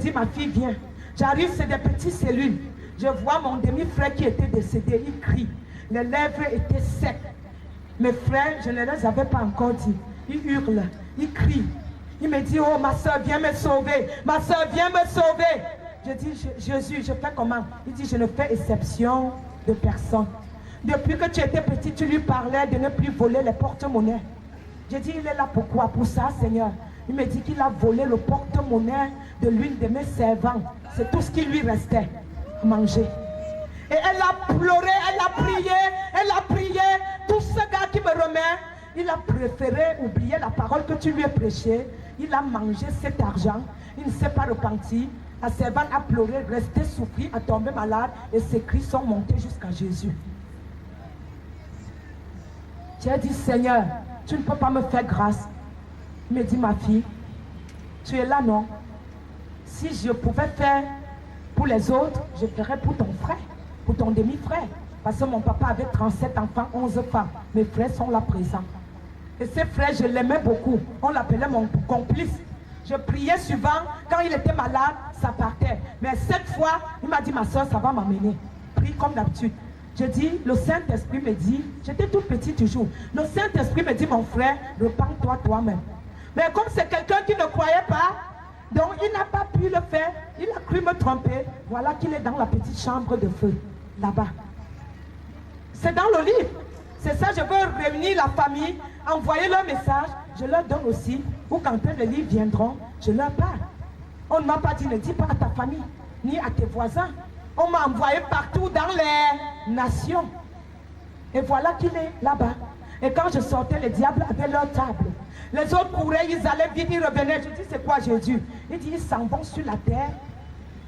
dit, ma fille, viens. J'arrive, c'est des petites cellules. Je vois mon demi-frère qui était décédé, il crie. Les lèvres étaient secs. Mes frères, je ne les avais pas encore dit. Ils hurlent, ils crient. Il me dit, oh, ma soeur, viens me sauver. Ma soeur, viens me sauver. Je dis, Jésus, je fais comment? Il dit, je ne fais exception de personne. Depuis que tu étais petit, tu lui parlais de ne plus voler les porte-monnaies. J'ai dit, il est là pourquoi? Pour ça, Seigneur. Il me dit qu'il a volé le porte-monnaie de l'une de mes servantes. C'est tout ce qui lui restait à manger. Et elle a pleuré, elle a prié, elle a prié. Tout ce gars qui me remet, il a préféré oublier la parole que tu lui as prêchée. Il a mangé cet argent. Il ne s'est pas repenti. La servante a pleuré, resté souffrir, a tombé malade et ses cris sont montés jusqu'à Jésus. J'ai dit, Seigneur, tu ne peux pas me faire grâce. Il me dit, ma fille, tu es là, non? Si je pouvais faire pour les autres, je ferais pour ton frère, pour ton demi-frère. Parce que mon papa avait 37 enfants, 11 femmes. Mes frères sont là présents. Et ces frères, je l'aimais beaucoup. On l'appelait mon complice. Je priais souvent. Quand il était malade, ça partait. Mais cette fois, il m'a dit, ma soeur, ça va m'amener. Prie comme d'habitude. Je dis, le Saint-Esprit me dit, j'étais tout petit toujours. Le Saint-Esprit me dit, mon frère, repens-toi toi-même. Mais comme c'est quelqu'un qui ne croyait pas, donc il n'a pas pu le faire. Il a cru me tromper. Voilà qu'il est dans la petite chambre de feu, là-bas. C'est dans le livre. C'est ça, je veux réunir la famille, envoyer leur message. Je leur donne aussi, ou quand les livres viendront, je leur parle. On ne m'a pas dit, ne dis pas à ta famille, ni à tes voisins. On m'a envoyé partout dans les nations. Et voilà qu'il est là-bas. Et quand je sortais, les diables avaient leur table. Les autres couraient, ils allaient vite, ils revenaient. Je dis, c'est quoi Jésus? Il dit, ils s'en vont sur la terre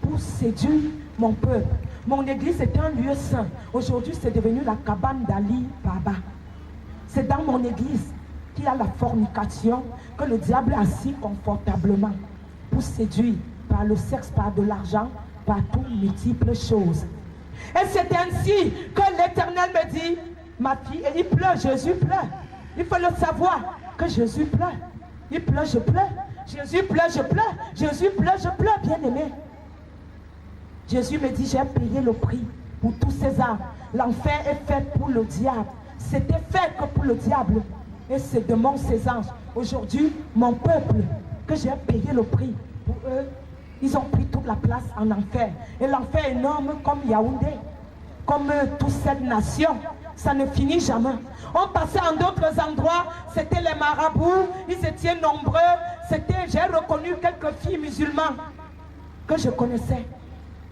pour séduire mon peuple. Mon église est un lieu saint. Aujourd'hui, c'est devenu la cabane d'Ali Baba. C'est dans mon église qu'il y a la fornication, que le diable est assis confortablement pour séduire par le sexe, par de l'argent, par toutes multiples choses. Et c'est ainsi que l'Éternel me dit, ma fille, et il pleure, Jésus pleure. Il faut le savoir que Jésus pleure. Il pleure, je pleure. Jésus pleure, je pleure. Jésus pleure, je pleure, bien-aimé. Jésus me dit, j'ai payé le prix pour tous ces âmes. L'enfer est fait pour le diable. C'était fait que pour le diable. Et c'est de ces anges. Aujourd'hui, mon peuple, que j'ai payé le prix pour eux, ils ont pris toute la place en enfer. Et l'enfer est énorme comme Yaoundé, comme toute cette nation. Ça ne finit jamais. On passait en d'autres endroits, c'était les marabouts, ils étaient nombreux. J'ai reconnu quelques filles musulmanes que je connaissais.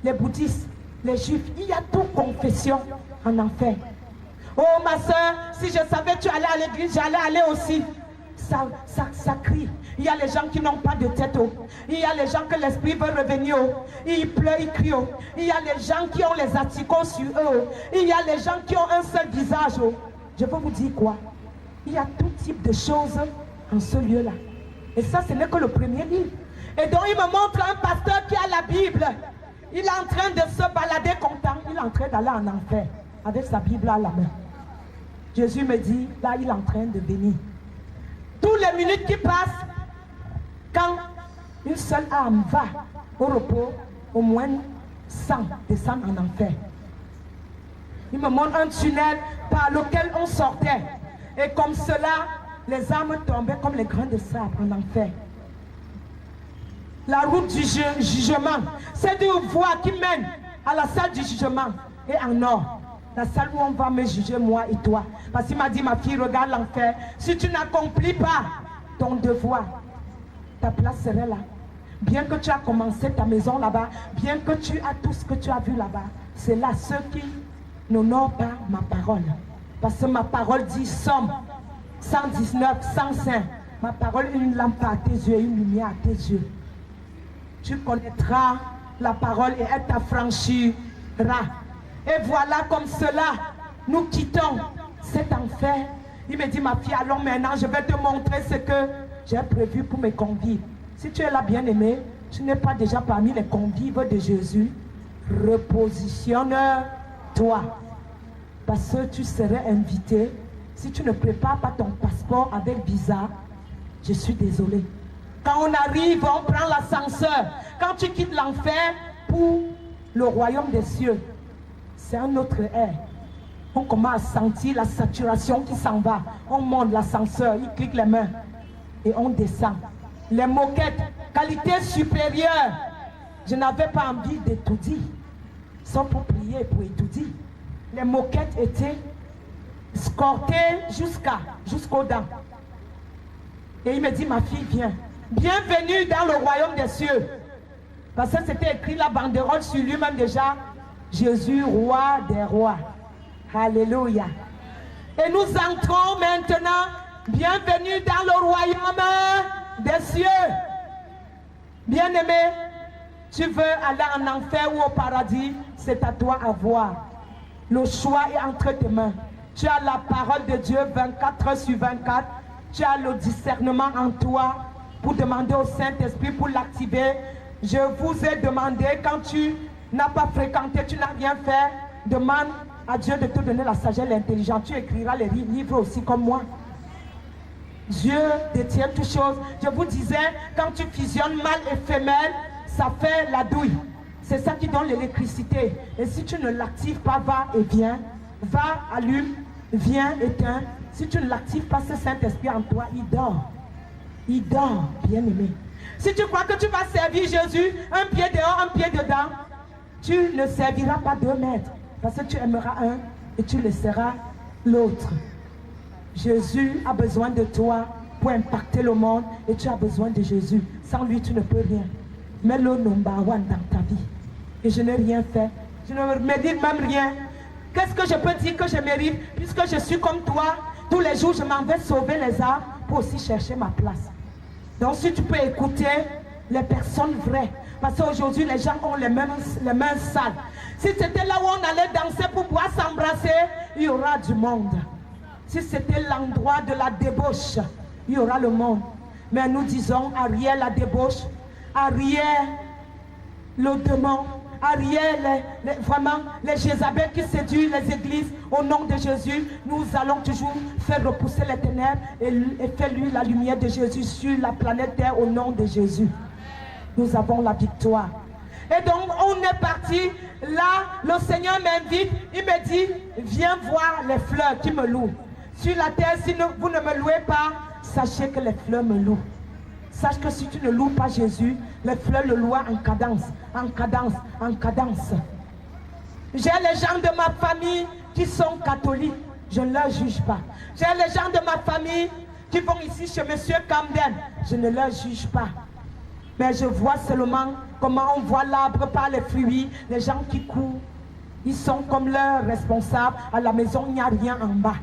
Les bouddhistes, les juifs, il y a toute confession en enfer. Oh ma soeur, si je savais que tu allais à l'église, j'allais aller aussi. Ça crie. Il y a les gens qui n'ont pas de tête. Oh. Il y a les gens que l'esprit veut revenir. Oh. Ils pleurent, ils crient. Oh. Il y a les gens qui ont les articles sur eux. Oh. Il y a les gens qui ont un seul visage. Oh. Je peux vous dire quoi? Il y a tout type de choses en ce lieu-là. Et ça, ce n'est que le premier livre. Et donc, il me montre un pasteur qui a la Bible. Il est en train de se balader content. Il est en train d'aller en enfer avec sa Bible à la main. Jésus me dit, là, il est en train de venir. Toutes les minutes qui passent, quand une seule âme va au repos, au moins 100 descendent en enfer. Il me montre un tunnel par lequel on sortait. Et comme cela, les âmes tombaient comme les grains de sable en enfer. La route du jugement, c'est une voie qui mène à la salle du jugement. Et en or, la salle où on va me juger, moi et toi. Parce qu'il m'a dit, ma fille, regarde l'enfer. Si tu n'accomplis pas ton devoir, ta place serait là. Bien que tu as commencé ta maison là-bas, bien que tu as tout ce que tu as vu là-bas, c'est là ceux qui n'honorent pas ma parole. Parce que ma parole dit Somme 119, 105. Ma parole est une lampe à tes yeux, une lumière à tes yeux. Tu connaîtras la parole et elle t'affranchira. Et voilà comme cela, nous quittons cet enfer. Il me dit, ma fille, allons maintenant, je vais te montrer ce que j'ai prévu pour mes convives. Si tu es là, bien-aimé, tu n'es pas déjà parmi les convives de Jésus, repositionne-toi. Parce que tu serais invité. Si tu ne prépares pas ton passeport avec visa, je suis désolé. Quand on arrive, on prend l'ascenseur. Quand tu quittes l'enfer pour le royaume des cieux, c'est un autre air. On commence à sentir la saturation qui s'en va. On monte l'ascenseur, il clique les mains et on descend. Les moquettes, qualité supérieure. Je n'avais pas envie d'étudier. Sans pour prier, pour étudier. Les moquettes étaient escortées jusqu'aux dents. Et il me dit, ma fille, viens. Bienvenue dans le royaume des cieux. Parce que c'était écrit la banderole sur lui-même déjà. Jésus, roi des rois. Alléluia. Et nous entrons maintenant. Bienvenue dans le royaume des cieux. Bien-aimé, tu veux aller en enfer ou au paradis, c'est à toi à voir. Le choix est entre tes mains. Tu as la parole de Dieu 24 heures sur 24. Tu as le discernement en toi pour demander au Saint-Esprit pour l'activer. Je vous ai demandé, quand tu n'as pas fréquenté, tu n'as rien fait, demande à Dieu de te donner la sagesse et l'intelligence. Tu écriras les livres aussi comme moi. Dieu détient toutes choses. Je vous disais, quand tu fusionnes mâle et femelle, ça fait la douille. C'est ça qui donne l'électricité. Et si tu ne l'actives pas, va et viens. Va, allume, viens, éteins. Si tu ne l'actives pas, ce Saint-Esprit en toi, il dort. Il dort, bien-aimé. Si tu crois que tu vas servir Jésus, un pied dehors, un pied dedans, tu ne serviras pas 2 mètres. Parce que tu aimeras un et tu laisseras l'autre. Jésus a besoin de toi pour impacter le monde et tu as besoin de Jésus. Sans lui, tu ne peux rien. Mets le number one dans ta vie. Et je n'ai rien fait. Je ne mérite même rien. Qu'est-ce que je peux dire que je mérite? Puisque je suis comme toi, tous les jours, je m'en vais sauver les âmes pour aussi chercher ma place. Donc, si tu peux écouter les personnes vraies, parce qu'aujourd'hui, les gens ont les mains sales. Si c'était là où on allait danser pour pouvoir s'embrasser, il y aura du monde. Si c'était l'endroit de la débauche, il y aura le monde. Mais nous disons, arrière la débauche, arrière le démon, arrière vraiment les Jézabel qui séduisent les églises. Au nom de Jésus, nous allons toujours faire repousser les ténèbres et faire lui la lumière de Jésus sur la planète Terre au nom de Jésus. Nous avons la victoire. Et donc on est parti. Là, le Seigneur m'invite. Il me dit, viens voir les fleurs qui me louent. Sur la terre, si vous ne me louez pas, sachez que les fleurs me louent. Sache que si tu ne loues pas Jésus, les fleurs le louent en cadence, en cadence, en cadence. J'ai les gens de ma famille qui sont catholiques. Je ne leur juge pas. J'ai les gens de ma famille qui vont ici chez M. Camden. Je ne leur juge pas. Mais je vois seulement comment on voit l'arbre par les fruits. Les gens qui courent, ils sont comme leurs responsables. À la maison, il n'y a rien en bas.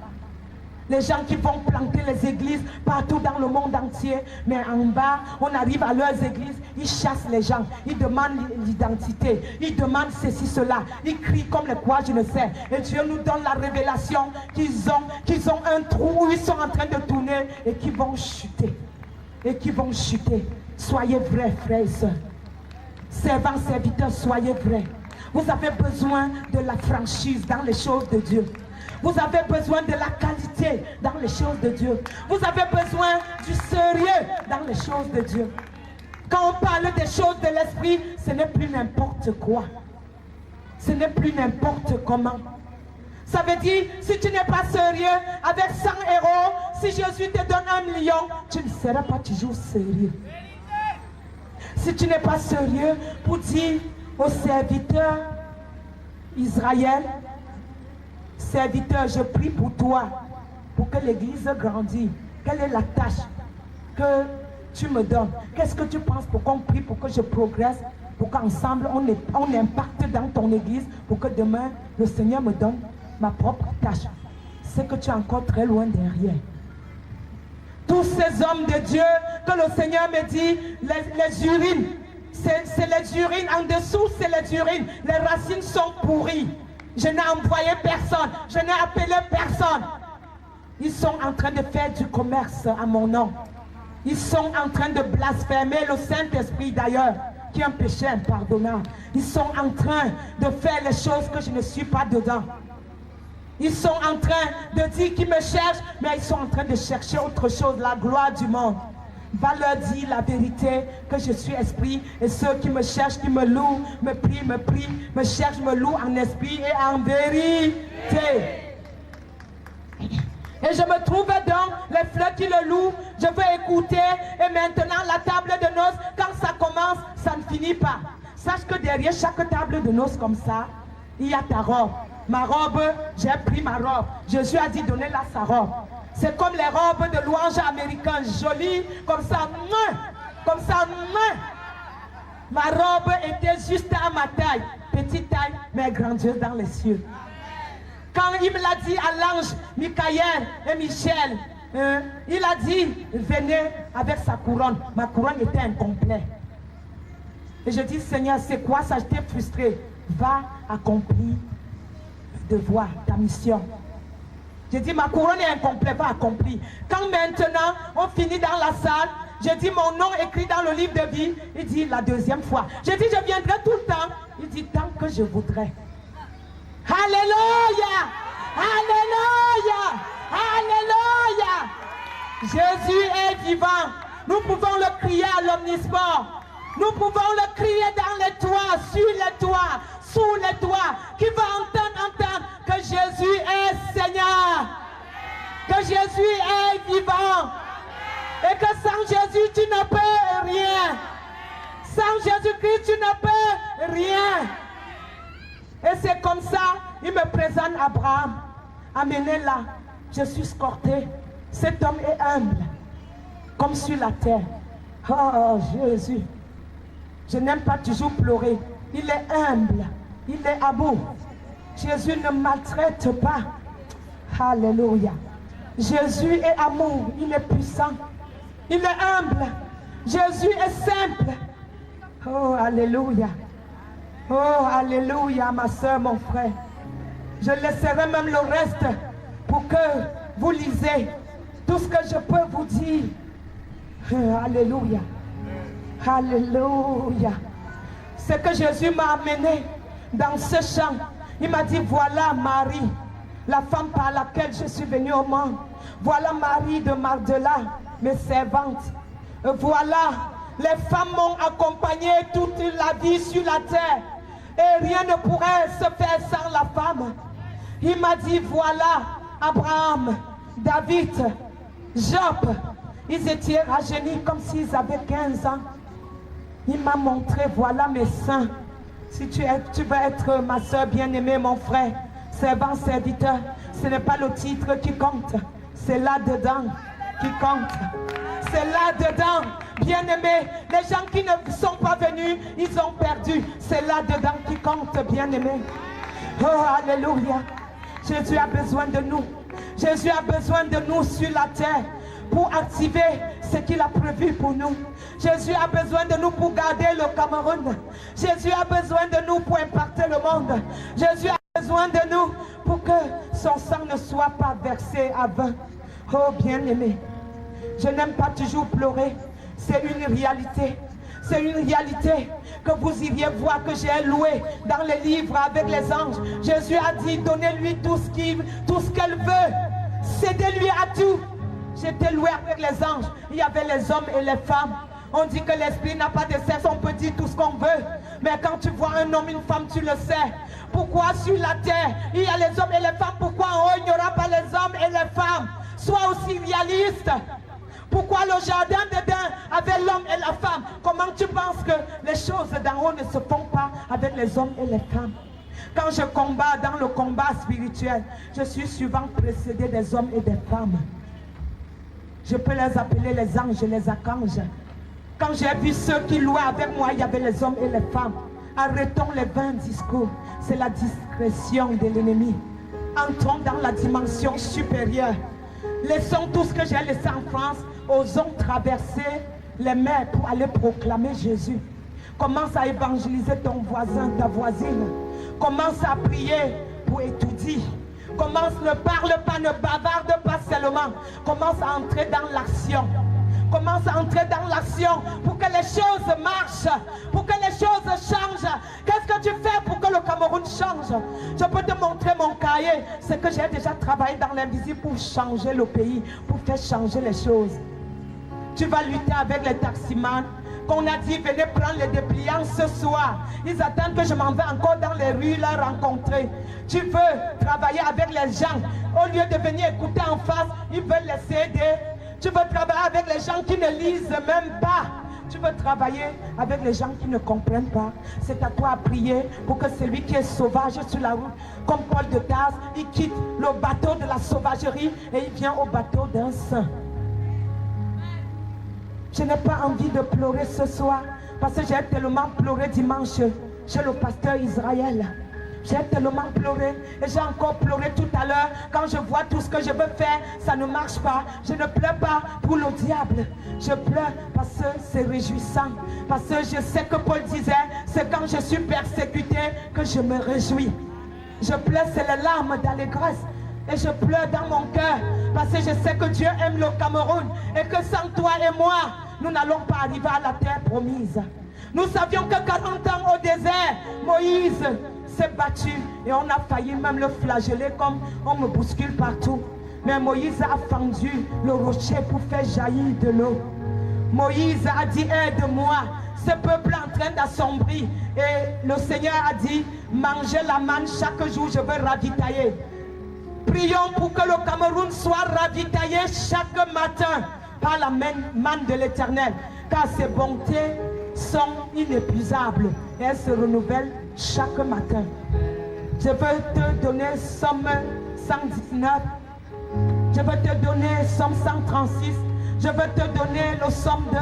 Les gens qui vont planter les églises partout dans le monde entier. Mais en bas, on arrive à leurs églises, ils chassent les gens. Ils demandent l'identité. Ils demandent ceci, cela. Ils crient comme les quoi, je ne sais. Et Dieu nous donne la révélation qu'ils ont un trou où ils sont en train de tourner et qu'ils vont chuter. Et qu'ils vont chuter. Soyez vrais, frères et sœurs. Servants, serviteurs, soyez vrais. Vous avez besoin de la franchise dans les choses de Dieu. Vous avez besoin de la qualité dans les choses de Dieu. Vous avez besoin du sérieux dans les choses de Dieu. Quand on parle des choses de l'esprit, ce n'est plus n'importe quoi. Ce n'est plus n'importe comment. Ça veut dire, si tu n'es pas sérieux, avec 100 euros, si Jésus te donne 1 million, tu ne seras pas toujours sérieux. Si tu n'es pas sérieux pour dire aux serviteurs Israël, serviteur, je prie pour toi, pour que l'église grandisse. Quelle est la tâche que tu me donnes? Qu'est-ce que tu penses pour qu'on prie, pour que je progresse, pour qu'ensemble on impacte dans ton église, pour que demain le Seigneur me donne ma propre tâche? C'est que tu es encore très loin derrière. Tous ces hommes de Dieu que le Seigneur me dit, les urines, c'est les urines, en dessous c'est les urines, les racines sont pourries. Je n'ai envoyé personne, je n'ai appelé personne. Ils sont en train de faire du commerce à mon nom. Ils sont en train de blasphémer le Saint-Esprit d'ailleurs, qui est un péché impardonnable. Ils sont en train de faire les choses que je ne suis pas dedans. Ils sont en train de dire qu'ils me cherchent, mais ils sont en train de chercher autre chose, la gloire du monde. Va leur dire la vérité, que je suis esprit, et ceux qui me cherchent, qui me louent, me prient, me cherchent, me louent en esprit et en vérité. Et je me trouve dans les fleurs qui le louent, je veux écouter, et maintenant la table de noces, quand ça commence, ça ne finit pas. Sache que derrière chaque table de noces comme ça, il y a ta robe. Ma robe, j'ai pris ma robe. Jésus a dit, donnez-la sa robe. C'est comme les robes de louange américaines, jolies, comme ça, comme ça. Ma robe était juste à ma taille, petite taille, mais grandiose dans les cieux. Quand il me l'a dit à l'ange Michael et Michel, il a dit, venez avec sa couronne. Ma couronne était incomplète. Et je dis, Seigneur, c'est quoi ça? J'étais frustré. Va accomplir le devoir, ta mission. J'ai dit, ma couronne est incomplète, va accomplir. Quand maintenant, on finit dans la salle, j'ai dit, mon nom écrit dans le livre de vie. Il dit, la deuxième fois. J'ai dit, je viendrai tout le temps. Il dit, tant que je voudrais. Alléluia! Alléluia! Alléluia! Jésus est vivant. Nous pouvons le crier à l'omnisport. Nous pouvons le crier dans les toits, sur les toits, sous les toits. Qui va entendre que Jésus est Seigneur. Que Jésus est vivant. Et que sans Jésus, tu ne peux rien. Sans Jésus-Christ, tu ne peux rien. Et c'est comme ça, il me présente Abraham. Amenez-la, je suis escorté. Cet homme est humble, comme sur la terre. Oh Jésus, je n'aime pas toujours pleurer. Il est humble, il est amour. Jésus ne maltraite pas. Alléluia. Jésus est amour, il est puissant. Il est humble. Jésus est simple. Oh, alléluia. Oh, alléluia, ma soeur, mon frère. Je laisserai même le reste pour que vous lisez tout ce que je peux vous dire. Alléluia. Alléluia. C'est que Jésus m'a amené dans ce champ. Il m'a dit, voilà Marie, la femme par laquelle je suis venue au monde. Voilà Marie de Magdala, mes servantes. Voilà, les femmes m'ont accompagné toute la vie sur la terre. Et rien ne pourrait se faire sans la femme. Il m'a dit, voilà, Abraham, David, Job, ils étaient rajeunis comme s'ils avaient 15 ans. Il m'a montré, voilà mes seins. Si tu veux être ma soeur bien-aimée, mon frère, servant, serviteur, ce n'est pas le titre qui compte. C'est là-dedans qui compte. C'est là-dedans, bien-aimé. Les gens qui ne sont pas venus, ils ont perdu. C'est là-dedans qui compte, bien-aimé. Oh, alléluia. Jésus a besoin de nous. Jésus a besoin de nous sur la terre pour activer ce qu'il a prévu pour nous. Jésus a besoin de nous pour garder le Cameroun. Jésus a besoin de nous pour impacter le monde. Jésus a besoin de nous pour que son sang ne soit pas versé à vain. Oh, bien-aimé. Je n'aime pas toujours pleurer. C'est une réalité. C'est une réalité que vous iriez voir, que j'ai loué dans les livres avec les anges. Jésus a dit, donnez-lui tout ce qu'elle veut. Cédez-lui à tout. J'étais loué avec les anges. Il y avait les hommes et les femmes. On dit que l'esprit n'a pas de sexe. On peut dire tout ce qu'on veut. Mais quand tu vois un homme, une femme, tu le sais. Pourquoi sur la terre, il y a les hommes et les femmes? Pourquoi en haut, il n'y aura pas les hommes et les femmes? Sois aussi réaliste. Pourquoi le jardin d'Éden avait l'homme et la femme? Comment tu penses que les choses d'en haut ne se font pas avec les hommes et les femmes? Quand je combats dans le combat spirituel, je suis souvent précédé des hommes et des femmes. Je peux les appeler les anges et les archanges. Quand j'ai vu ceux qui louaient avec moi, il y avait les hommes et les femmes. Arrêtons les vains discours. C'est la discrétion de l'ennemi. Entrons dans la dimension supérieure. Laissons tout ce que j'ai laissé en France. Osons traverser les mers pour aller proclamer Jésus. Commence à évangéliser ton voisin, ta voisine. Commence à prier pour étudier. Commence, ne parle pas, ne bavarde pas seulement. Commence à entrer dans l'action. Commence à entrer dans l'action pour que les choses marchent, pour que les choses changent. Qu'est-ce que tu fais pour que le Cameroun change? Je peux te montrer mon cahier, c'est que j'ai déjà travaillé dans l'invisible pour changer le pays, pour faire changer les choses. Tu vas lutter avec les taximans. Qu'on a dit, venez prendre les dépliants ce soir. Ils attendent que je m'en vais encore dans les rues les rencontrer. Tu veux travailler avec les gens. Au lieu de venir écouter en face, ils veulent les aider. Tu veux travailler avec les gens qui ne lisent même pas. Tu veux travailler avec les gens qui ne comprennent pas. C'est à toi à prier pour que celui qui est sauvage sur la route, comme Paul de Tarse, il quitte le bateau de la sauvagerie et il vient au bateau d'un saint. Je n'ai pas envie de pleurer ce soir parce que j'ai tellement pleuré dimanche chez le pasteur Israël. J'ai tellement pleuré et j'ai encore pleuré tout à l'heure quand je vois tout ce que je veux faire, ça ne marche pas. Je ne pleure pas pour le diable. Je pleure parce que c'est réjouissant. Parce que je sais que Paul disait, c'est quand je suis persécuté que je me réjouis. Je pleure, c'est les larmes d'allégresse. Et je pleure dans mon cœur parce que je sais que Dieu aime le Cameroun et que sans toi et moi, nous n'allons pas arriver à la terre promise. Nous savions que 40 ans au désert, Moïse s'est battu et on a failli même le flageller comme on me bouscule partout. Mais Moïse a fendu le rocher pour faire jaillir de l'eau. Moïse a dit, aide-moi, ce peuple est en train d'assombrir. Et le Seigneur a dit, mangez la manne chaque jour, je veux ravitailler. Prions pour que le Cameroun soit ravitaillé chaque matin par la manne de l'Éternel, car ses bontés sont inépuisables et elles se renouvellent chaque matin. Je veux te donner Somme 119, je veux te donner Somme 136, je veux te donner le Somme 2,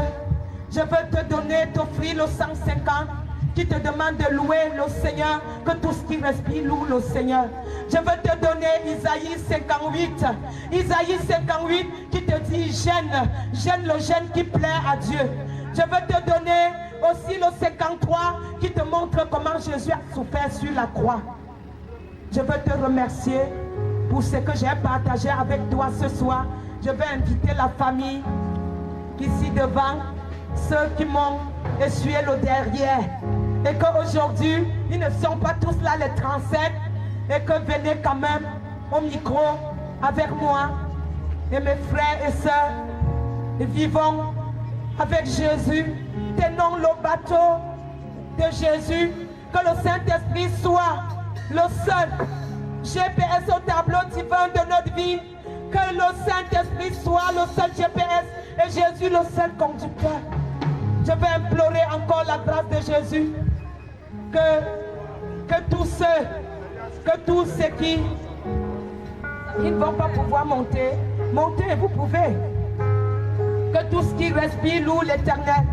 je veux te donner, t'offrir le 150 qui te demande de louer le Seigneur, que tout ce qui respire loue le Seigneur. Je veux te donner Isaïe 58. Isaïe 58 qui te dit gêne le gêne qui plaît à Dieu. Je veux te donner aussi le 53 qui te montre comment Jésus a souffert sur la croix. Je veux te remercier pour ce que j'ai partagé avec toi ce soir. Je veux inviter la famille ici devant, ceux qui m'ont essuyé le derrière. Et qu'aujourd'hui, ils ne sont pas tous là les 37. Et que venez quand même au micro avec moi et mes frères et sœurs. Et vivons avec Jésus. Tenons le bateau de Jésus. Que le Saint-Esprit soit le seul GPS au tableau divin de notre vie. Que le Saint-Esprit soit le seul GPS et Jésus le seul conducteur. Je vais implorer encore la grâce de Jésus. Que tous ceux qui ne vont pas pouvoir monter, montez, vous pouvez. Que tout ce qui respire loue l'Éternel.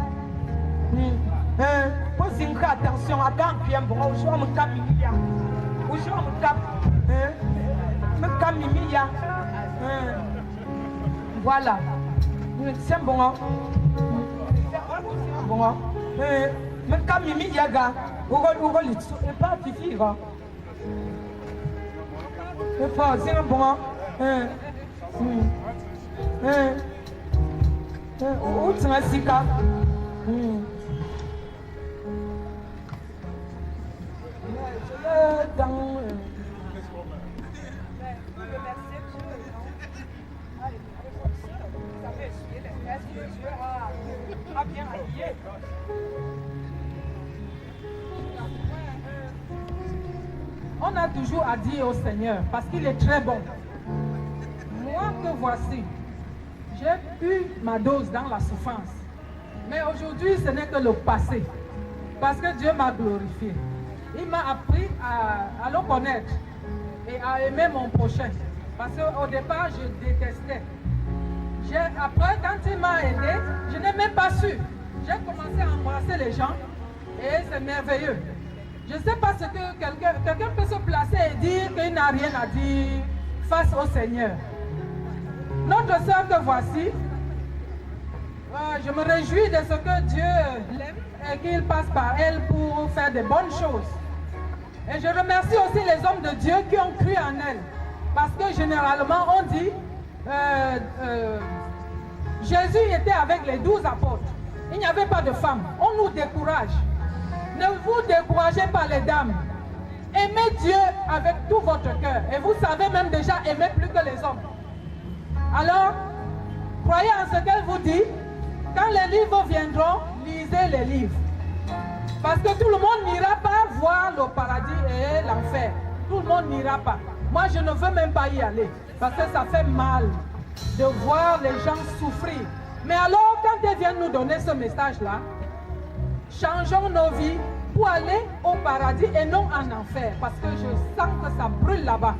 Posez attention à quand bien bon, aujourd'hui me cap mimia. Aujourd'hui me cap mimia. Voilà. C'est bon. Bon. Me cap mimia ga. Et pas fifi ga. C'est bon. Où tu m'as si cap? On a toujours à dire au Seigneur, parce qu'il est très bon. Moi que voici, j'ai eu ma dose dans la souffrance. Mais aujourd'hui, ce n'est que le passé. Parce que Dieu m'a glorifié. Il m'a appris à le connaître et à aimer mon prochain. Parce qu'au départ, je détestais. Après, quand il m'a aidé, je n'ai même pas su. J'ai commencé à embrasser les gens et c'est merveilleux. Je ne sais pas ce que quelqu'un peut se placer et dire qu'il n'a rien à dire face au Seigneur. Notre sœur que voici, je me réjouis de ce que Dieu l'aime et qu'il passe par elle pour faire de bonnes choses. Et je remercie aussi les hommes de Dieu qui ont cru en elle. Parce que généralement on dit, Jésus était avec les 12 apôtres. Il n'y avait pas de femmes. On nous décourage. Ne vous découragez pas les dames. Aimez Dieu avec tout votre cœur. Et vous savez même déjà aimer plus que les hommes. Alors, croyez en ce qu'elle vous dit quand les livres viendront, lisez les livres. Parce que tout le monde n'ira pas voir le paradis et l'enfer. Tout le monde n'ira pas. Moi, je ne veux même pas y aller. Parce que ça fait mal de voir les gens souffrir. Mais alors, quand ils viennent nous donner ce message-là, changeons nos vies pour aller au paradis et non en enfer. Parce que je sens que ça brûle là-bas.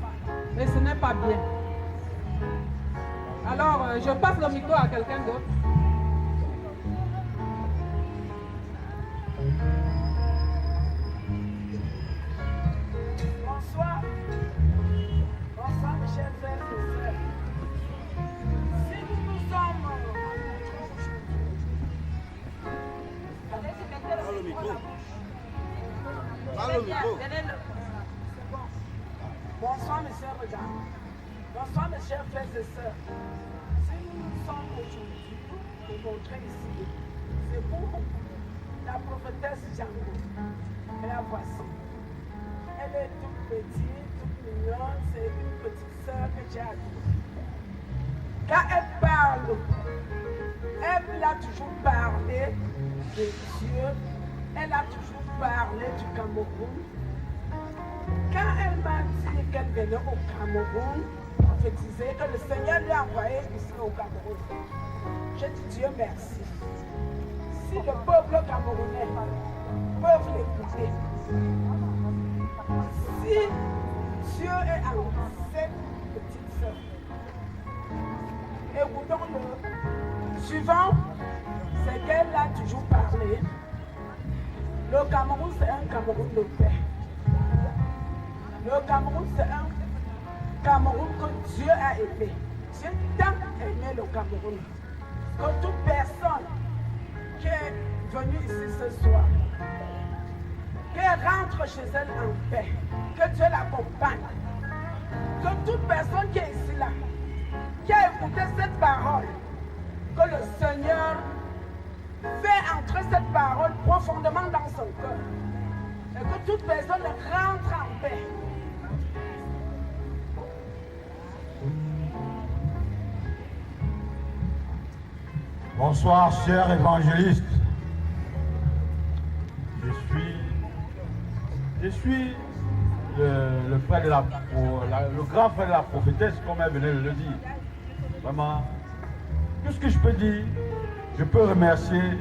Et ce n'est pas bien. Alors, je passe le micro à quelqu'un d'autre. Bonsoir. Bonsoir, mes chers frères et sœurs. Si nous sommes... Parle au micro. Parle au micro. Bonsoir, mes chers regards. Bonsoir, mes chers frères et sœurs. Si nous sommes aujourd'hui rencontrés ici, c'est pour la prophétesse Django. Et la voici. Elle est toute petite, toute mignonne, c'est une petite sœur que j'ai adorée. Quand elle parle, elle a toujours parlé de Dieu, elle a toujours parlé du Cameroun. Quand elle m'a dit qu'elle venait au Cameroun, prophétiser, que le Seigneur lui a envoyé ici au Cameroun, j'ai dit Dieu merci. Si le peuple camerounais peut l'écouter, si Dieu est avec cette petite sœur, écoutons-le. Suivant, c'est qu'elle a toujours parlé. Le Cameroun, c'est un Cameroun de paix. Le Cameroun, c'est un Cameroun que Dieu a aimé. Dieu a tant aimé le Cameroun que toute personne qui est venue ici ce soir, qu'elle rentre chez elle en paix, que Dieu l'accompagne, que toute personne qui est ici là, qui a écouté cette parole, que le Seigneur fait entrer cette parole profondément dans son cœur, et que toute personne rentre en paix. Bonsoir, cher évangéliste. Je suis le frère de le grand frère de la prophétesse, comme elle venait de le dire. Vraiment, tout ce que je peux dire, je peux remercier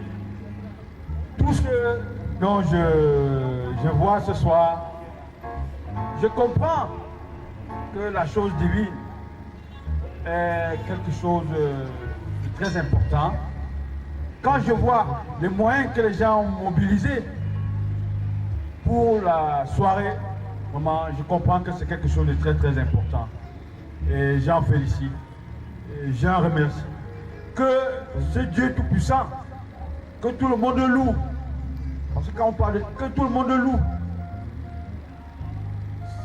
tous ceux dont je vois ce soir. Je comprends que la chose divine est quelque chose de très important. Quand je vois les moyens que les gens ont mobilisés pour la soirée, vraiment, je comprends que c'est quelque chose de très très important. Et j'en félicite. Et j'en remercie. Que ce Dieu tout-puissant, que tout le monde loue, parce que quand on parle de que tout le monde loue,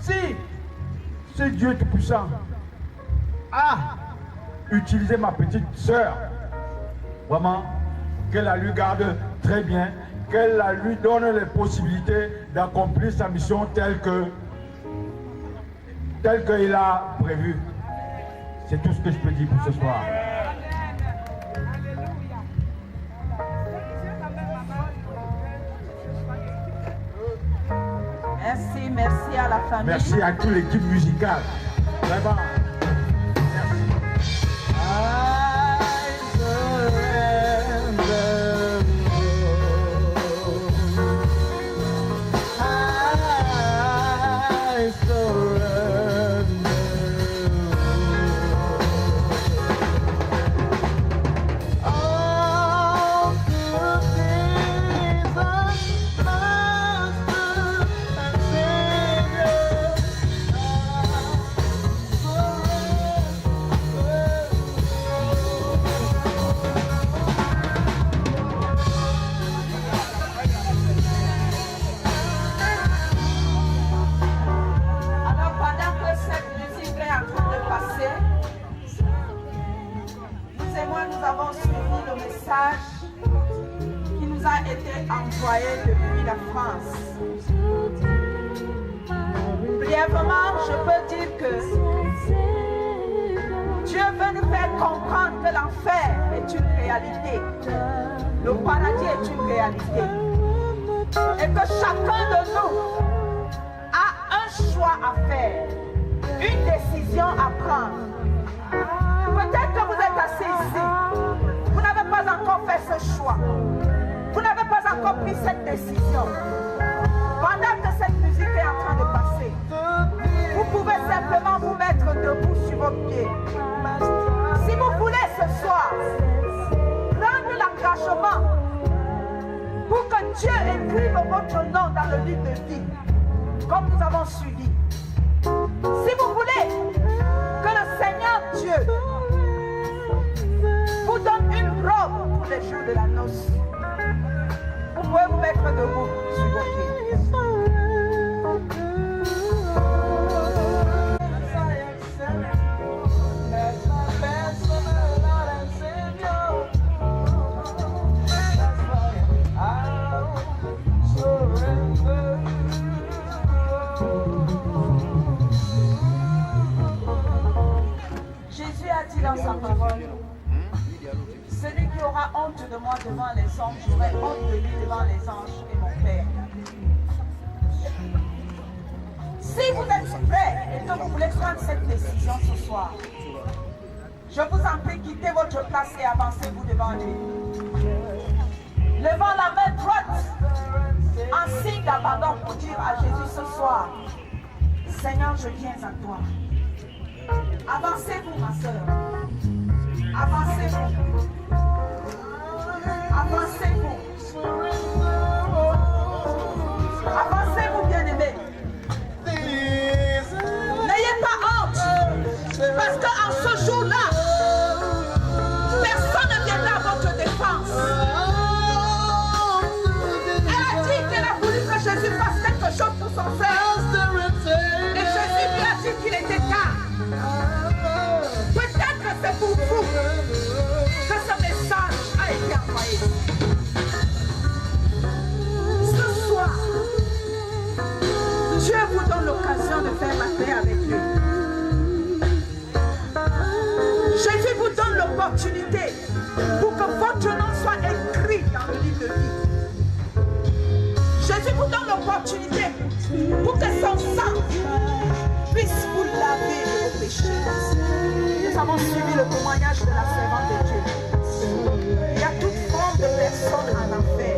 si ce Dieu tout-puissant a utilisé ma petite sœur, vraiment, qu'elle la lui garde très bien, qu'elle la lui donne les possibilités d'accomplir sa mission telle qu'il a prévu. C'est tout ce que je peux dire pour ce soir. Merci, merci à la famille. Merci à toute l'équipe musicale. Vraiment. qui nous a été envoyé depuis la France. Brièvement, je peux dire que Dieu veut nous faire comprendre que l'enfer est une réalité. Le paradis est une réalité. Et que chacun de nous a un choix à faire, une décision à prendre. Peut-être que vous êtes assis ici, vous n'avez pas encore fait ce choix. Vous n'avez pas encore pris cette décision. Pendant que cette musique est en train de passer, vous pouvez simplement vous mettre debout sur vos pieds. Si vous voulez ce soir prendre l'engagement pour que Dieu écrive votre nom dans le livre de vie, comme nous avons suivi. Si vous voulez que le Seigneur Dieu vous donne une robe pour les jours de la noce, vous pouvez vous mettre debout sur vos pieds. Jésus a dit dans sa parole, celui qui aura honte de moi devant les anges, j'aurai honte de lui devant les anges et mon Père. Si vous êtes prêts et que vous voulez prendre cette décision ce soir, je vous en prie, quittez votre place et avancez-vous devant lui. Levant la main droite en signe d'abandon pour dire à Jésus ce soir, Seigneur, je viens à toi. Avancez-vous, ma soeur. Avancez-vous. Avancez-vous. Avancez-vous, bien-aimés. N'ayez pas honte. Parce qu'en ce jour-là, personne ne viendra à votre défense. Elle a dit qu'elle a voulu que Jésus fasse quelque chose pour son frère. Et Jésus lui a dit qu'il était tard. Peut-être que c'est pour vous que ce message a été envoyé. Ce soir, Dieu vous donne l'occasion de faire la paix avec lui. Jésus vous donne l'opportunité pour que votre nom soit écrit dans le livre de vie. Jésus vous donne l'opportunité pour que son sang puisse vous laver de vos péchés. Nous avons suivi le témoignage de la servante de Dieu. Il y a toute forme de personnes en enfer.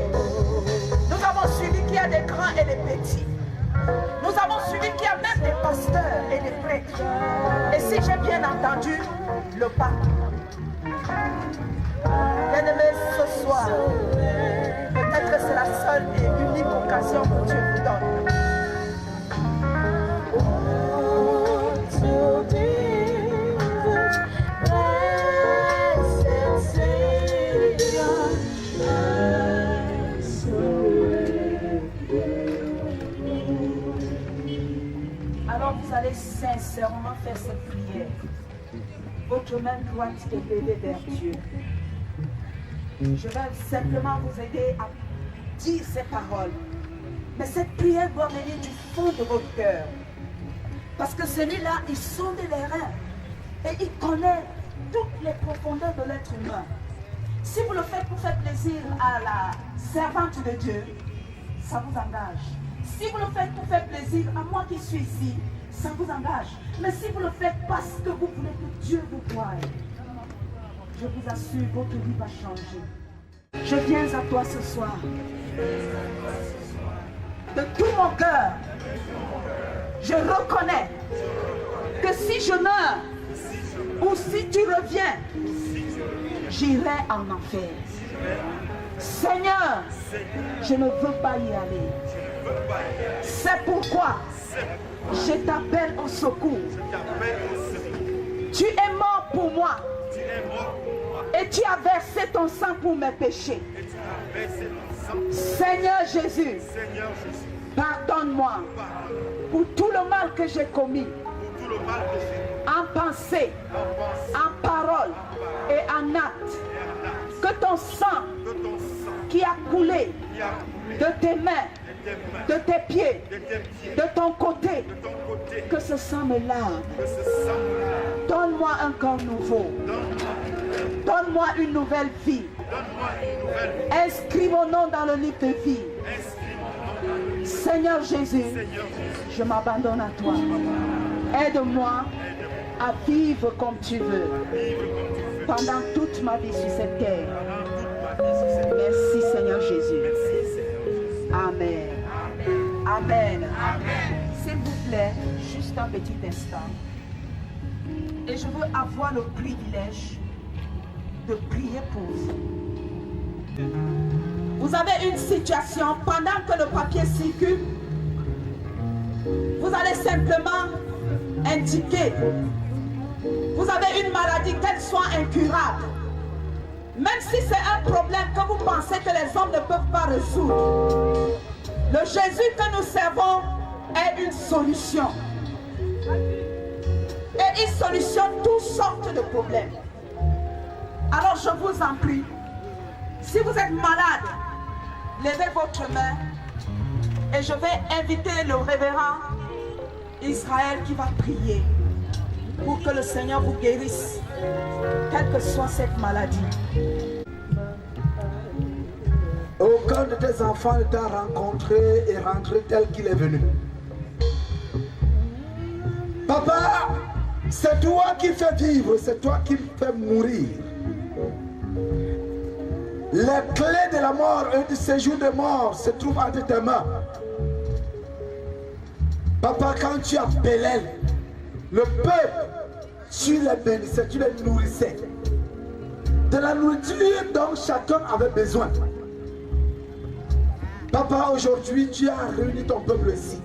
Nous avons suivi qu'il y a des grands et des petits. Nous avons suivi qu'il y a même des pasteurs et des prêtres. Et si j'ai bien entendu, le pape. Bien-aimés, ce soir, peut-être que c'est la seule et unique occasion que Dieu vous donne. Alors vous allez sincèrement faire cette prière. Votre main droite est levée vers Dieu. Je vais simplement vous aider à dire ces paroles. Mais cette prière doit venir du fond de votre cœur. Parce que celui-là, il sonde les reins. Et il connaît toutes les profondeurs de l'être humain. Si vous le faites pour faire plaisir à la servante de Dieu, ça vous engage. Si vous le faites pour faire plaisir à moi qui suis ici, ça vous engage. Mais si vous le faites parce que vous voulez que Dieu vous voie, je vous assure, votre vie va changer. Je viens à toi ce soir. De tout mon cœur, je reconnais que si je meurs ou si tu reviens, j'irai en enfer. Seigneur, je ne veux pas y aller. C'est pourquoi je t'appelle au secours. Tu es mort pour moi. Et tu as versé ton sang pour mes péchés. Seigneur Jésus, pardonne-moi pour tout le mal que j'ai commis. En pensée, en parole et en acte. Que ton sang qui a coulé de tes mains, de tes pieds, de ton côté, que ce sang me lave. Donne-moi un corps nouveau. Donne-moi une nouvelle vie. Inscris mon nom dans le livre de vie. Seigneur Jésus, je m'abandonne à toi. Aide-moi à vivre comme tu veux pendant toute ma vie sur cette terre. Merci Seigneur Jésus. Amen. Amen. S'il vous plaît, juste un petit instant. Et je veux avoir le privilège de prier pour vous. Vous avez une situation, pendant que le papier circule, vous allez simplement indiquer. Vous avez une maladie, qu'elle soit incurable. Même si c'est un problème que vous pensez que les hommes ne peuvent pas résoudre, le Jésus que nous servons est une solution. Et il solutionne toutes sortes de problèmes. Alors je vous en prie, si vous êtes malade, levez votre main et je vais inviter le révérend Israël qui va prier pour que le Seigneur vous guérisse, quelle que soit cette maladie. Aucun de tes enfants ne t'a rencontré et rentré tel qu'il est venu. Papa, c'est toi qui fais vivre, c'est toi qui fais mourir. Les clés de la mort et du séjour de mort se trouvent entre tes mains. Papa, quand tu appelais le peuple, tu les bénissais, tu les nourrissais. De la nourriture dont chacun avait besoin. Papa, aujourd'hui, tu as réuni ton peuple ici.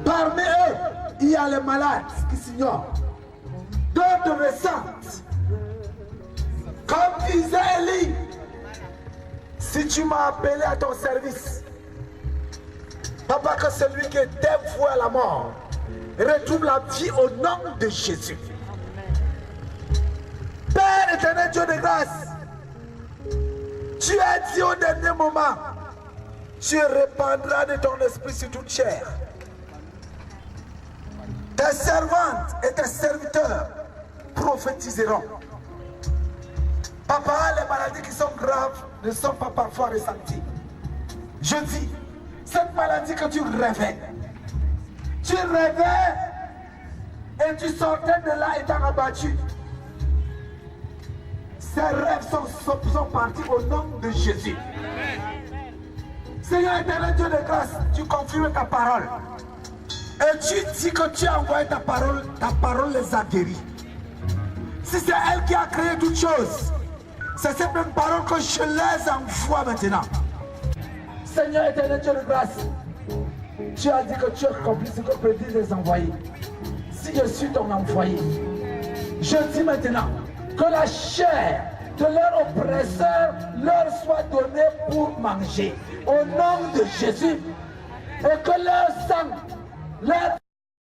Parmi eux, il y a les malades qui s'ignorent. D'autres récentes. Comme disait Élie, si tu m'as appelé à ton service, Papa, que celui qui était voué à la mort retrouve la vie au nom de Jésus. Père éternel, Dieu de grâce, tu as dit au dernier moment, tu répandras de ton esprit sur toute chair. Tes servantes et tes serviteurs prophétiseront. Papa, les maladies qui sont graves ne sont pas parfois ressenties. Je dis, cette maladie que tu rêvais et tu sortais de là étant abattu. Ces rêves sont partis au nom de Jésus. Seigneur éternel, Dieu de grâce, tu confirmes ta parole. Et tu dis que tu as envoyé ta parole les a guéris. Si c'est elle qui a créé toutes choses, c'est cette même parole que je les envoie maintenant. Seigneur éternel, Dieu de grâce, tu as dit que tu accomplis ce que prédisent les envoyés. Si je suis ton envoyé, je dis maintenant que la chair de leur oppresseur leur soit donnée pour manger. Au nom de Jésus, et que leur sang, leur